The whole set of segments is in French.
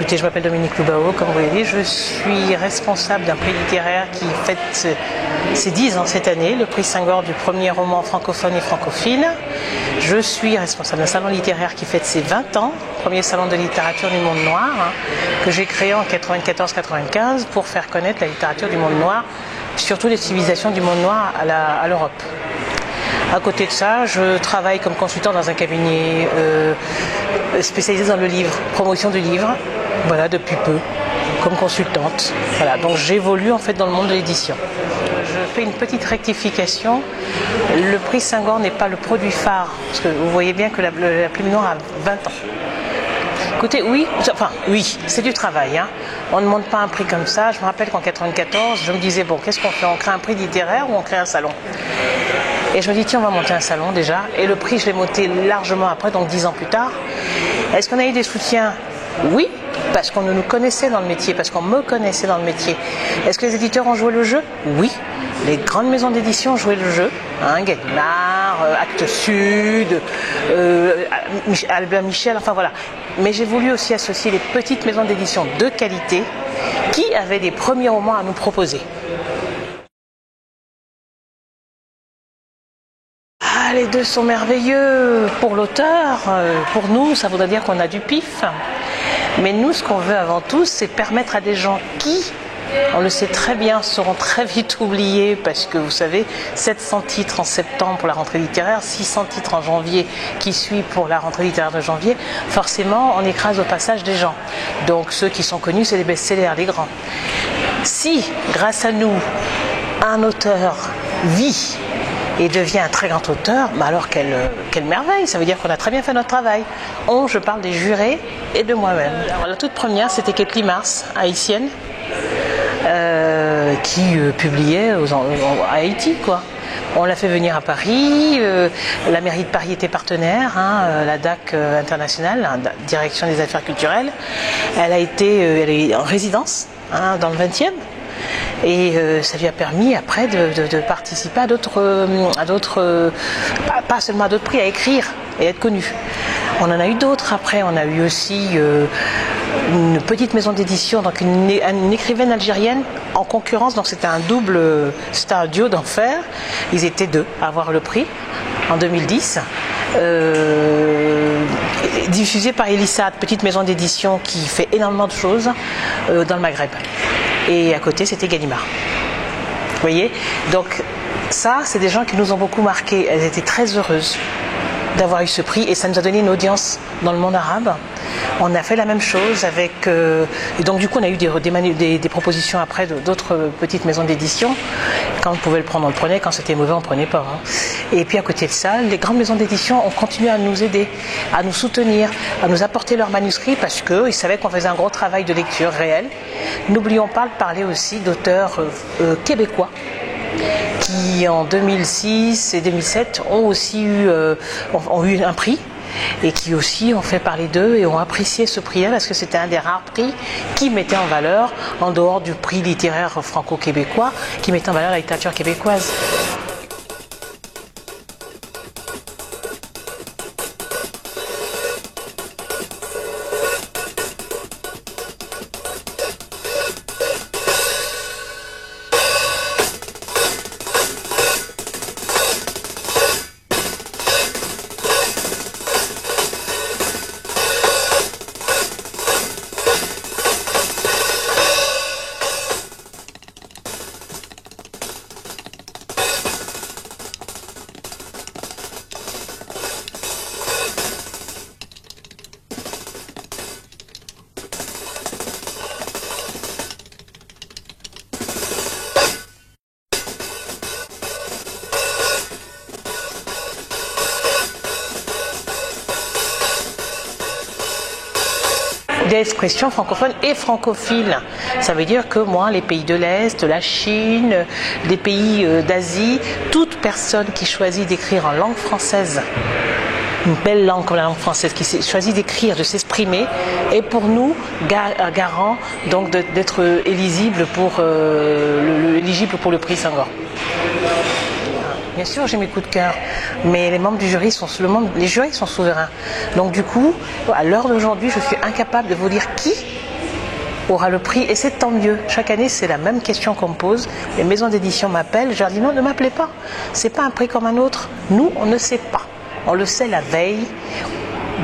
Écoutez, je m'appelle Dominique Loubao, comme vous l'avez dit, je suis responsable d'un prix littéraire qui fête ses 10 ans cette année, le prix Senghor du premier roman francophone et francophile. Je suis responsable d'un salon littéraire qui fête ses 20 ans, premier salon de littérature du monde noir, que j'ai créé en 94-95 pour faire connaître la littérature du monde noir, surtout les civilisations du monde noir à l'Europe. À côté de ça, je travaille comme consultant dans un cabinet spécialisé dans le livre, promotion du livre, voilà, depuis peu, comme consultante. Voilà, donc j'évolue en fait dans le monde de l'édition. Je fais une petite rectification. Le prix Senghor n'est pas le produit phare, parce que vous voyez bien que la Plume Noire a 20 ans. Écoutez, oui, c'est du travail. Hein. On ne monte pas un prix comme ça. Je me rappelle qu'en 94, je me disais, bon, qu'est-ce qu'on fait? On crée un prix littéraire ou on crée un salon? Et je me dis, tiens, on va monter un salon déjà. Et le prix, je l'ai monté largement après, donc 10 ans plus tard. Est-ce qu'on a eu des soutiens? Oui, parce qu'on nous connaissait dans le métier, parce qu'on me connaissait dans le métier. Est-ce que les éditeurs ont joué le jeu? Oui. Les grandes maisons d'édition ont joué le jeu. Hein, Gallimard, Actes Sud, Albert Michel, enfin voilà. Mais j'ai voulu aussi associer les petites maisons d'édition de qualité qui avaient des premiers romans à nous proposer. Ah, les deux sont merveilleux pour l'auteur. Pour nous, ça voudrait dire qu'on a du pif. Mais nous, ce qu'on veut avant tout, c'est permettre à des gens qui, on le sait très bien, seront très vite oubliés parce que vous savez, 700 titres en septembre pour la rentrée littéraire, 600 titres en janvier qui suit pour la rentrée littéraire de janvier, forcément on écrase au passage des gens. Donc ceux qui sont connus, c'est les best-sellers, les grands. Si, grâce à nous, un auteur vit et devient un très grand auteur, bah alors quelle merveille, ça veut dire qu'on a très bien fait notre travail. Je parle des jurés et de moi-même. Alors, la toute première, c'était Kathleen Mars, haïtienne, qui publiait à Haïti, quoi. On l'a fait venir à Paris, la mairie de Paris était partenaire, la DAC internationale, la direction des affaires culturelles. Elle est en résidence dans le 20e. Et ça lui a permis après de participer à d'autres, pas seulement à d'autres prix, à écrire et à être connu. On en a eu d'autres après, on a eu aussi une petite maison d'édition, donc une écrivaine algérienne en concurrence, donc c'était un duo d'enfer. Ils étaient deux à avoir le prix en 2010. Diffusé par Elissade, petite maison d'édition qui fait énormément de choses dans le Maghreb. Et à côté, c'était Gallimard. Vous voyez? Donc ça, c'est des gens qui nous ont beaucoup marqués. Elles étaient très heureuses d'avoir eu ce prix et ça nous a donné une audience dans le monde arabe. On a fait la même chose avec... et donc du coup, on a eu des propositions après d'autres petites maisons d'édition. Quand on pouvait le prendre, on le prenait. Quand c'était mauvais, on ne prenait pas. Hein. Et puis à côté de ça, les grandes maisons d'édition ont continué à nous aider, à nous soutenir, à nous apporter leurs manuscrits parce qu'ils savaient qu'on faisait un gros travail de lecture réel. N'oublions pas de parler aussi d'auteurs québécois qui en 2006 et 2007 ont eu un prix et qui aussi ont fait parler d'eux et ont apprécié ce prix-là parce que c'était un des rares prix qui mettait en valeur, en dehors du prix littéraire franco-québécois, qui mettait en valeur la littérature québécoise. D'expression francophone et francophile. Ça veut dire que moi, les pays de l'Est, la Chine, les pays d'Asie, toute personne qui choisit d'écrire en langue française, une belle langue comme la langue française, qui choisit d'écrire, de s'exprimer, est pour nous garant donc d'être éligible pour le prix Senghor. Bien sûr, j'ai mes coups de cœur, mais les membres du jury les jurys sont souverains. Donc du coup, à l'heure d'aujourd'hui, je suis incapable de vous dire qui aura le prix et c'est tant mieux. Chaque année, c'est la même question qu'on me pose. Les maisons d'édition m'appellent, je leur dis non, ne m'appelez pas. C'est pas un prix comme un autre. Nous, on ne sait pas. On le sait la veille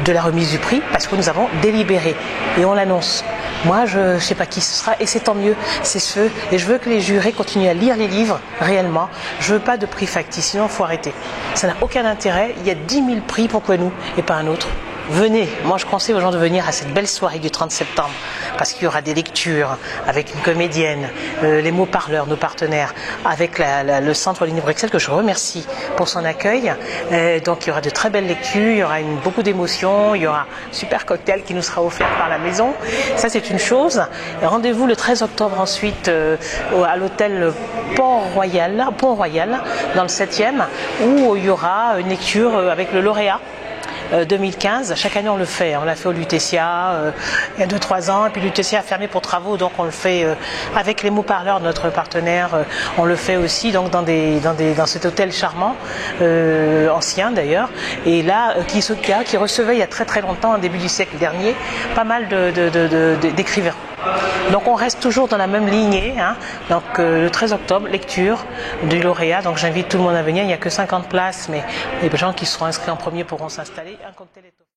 de la remise du prix parce que nous avons délibéré et on l'annonce. Moi, je ne sais pas qui ce sera et c'est tant mieux. C'est ceux et je veux que les jurés continuent à lire les livres réellement. Je veux pas de prix factice, sinon il faut arrêter. Ça n'a aucun intérêt. Il y a 10 000 prix, pourquoi nous et pas un autre? Venez, moi je conseille aux gens de venir à cette belle soirée du 30 septembre parce qu'il y aura des lectures avec une comédienne, les mots parleurs, nos partenaires, avec le Centre Ligny Bruxelles que je remercie pour son accueil. Donc il y aura de très belles lectures, il y aura beaucoup d'émotions, il y aura un super cocktail qui nous sera offert par la maison. Ça c'est une chose. Rendez-vous le 13 octobre ensuite à l'hôtel Pont-Royal dans le 7e où il y aura une lecture avec le lauréat 2015, chaque année on le fait, on l'a fait au Lutetia il y a 2-3 ans, et puis Lutetia a fermé pour travaux, donc on le fait avec les mots parleurs, notre partenaire, on le fait aussi donc dans cet hôtel charmant, ancien d'ailleurs, et là qui recevait il y a très très longtemps, au début du siècle dernier, pas mal d'écrivains. Donc on reste toujours dans la même lignée, hein. Donc le 13 octobre, lecture du lauréat, donc j'invite tout le monde à venir, il n'y a que 50 places, mais les gens qui seront inscrits en premier pourront s'installer. Un cocktail est offert.